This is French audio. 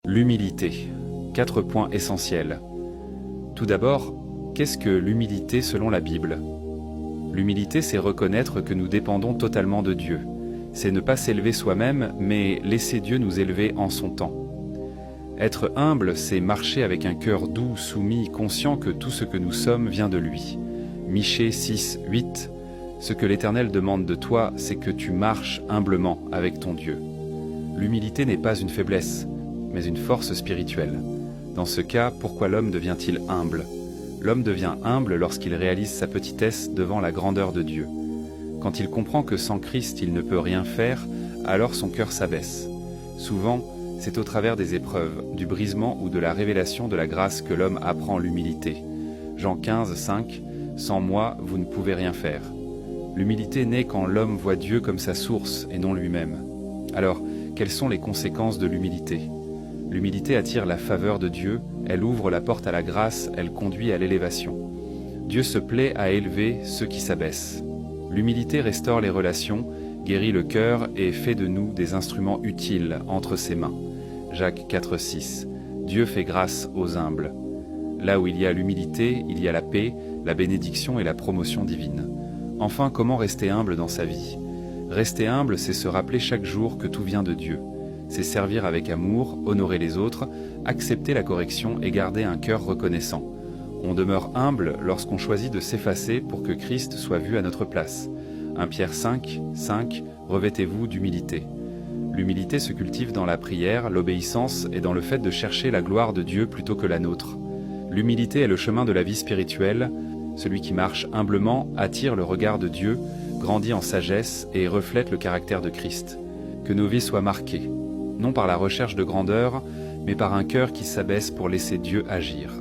L'humilité. 4 points essentiels. Tout d'abord, qu'est-ce que l'humilité selon la Bible? L'humilité, c'est reconnaître que nous dépendons totalement de Dieu. C'est ne pas s'élever soi-même, mais laisser Dieu nous élever en son temps. Être humble, c'est marcher avec un cœur doux, soumis, conscient que tout ce que nous sommes vient de lui. Michée 6, 8. Ce que l'Éternel demande de toi, c'est que tu marches humblement avec ton Dieu. L'humilité n'est pas une faiblesse, mais une force spirituelle. Dans ce cas, pourquoi l'homme devient-il humble? L'homme devient humble lorsqu'il réalise sa petitesse devant la grandeur de Dieu. Quand il comprend que sans Christ il ne peut rien faire, alors son cœur s'abaisse. Souvent, c'est au travers des épreuves, du brisement ou de la révélation de la grâce que l'homme apprend l'humilité. Jean 15, 5. Sans moi, vous ne pouvez rien faire. L'humilité naît quand l'homme voit Dieu comme sa source et non lui-même. Alors, quelles sont les conséquences de l'humilité? L'humilité attire la faveur de Dieu, elle ouvre la porte à la grâce, elle conduit à l'élévation. Dieu se plaît à élever ceux qui s'abaissent. L'humilité restaure les relations, guérit le cœur et fait de nous des instruments utiles entre ses mains. Jacques 4, 6. Dieu fait grâce aux humbles. Là où il y a l'humilité, il y a la paix, la bénédiction et la promotion divine. Enfin, comment rester humble dans sa vie? Rester humble, c'est se rappeler chaque jour que tout vient de Dieu. C'est servir avec amour, honorer les autres, accepter la correction et garder un cœur reconnaissant. On demeure humble lorsqu'on choisit de s'effacer pour que Christ soit vu à notre place. 1 Pierre 5, 5, revêtez-vous d'humilité. L'humilité se cultive dans la prière, l'obéissance et dans le fait de chercher la gloire de Dieu plutôt que la nôtre. L'humilité est le chemin de la vie spirituelle. Celui qui marche humblement attire le regard de Dieu, grandit en sagesse et reflète le caractère de Christ. Que nos vies soient marquées, non par la recherche de grandeur, mais par un cœur qui s'abaisse pour laisser Dieu agir.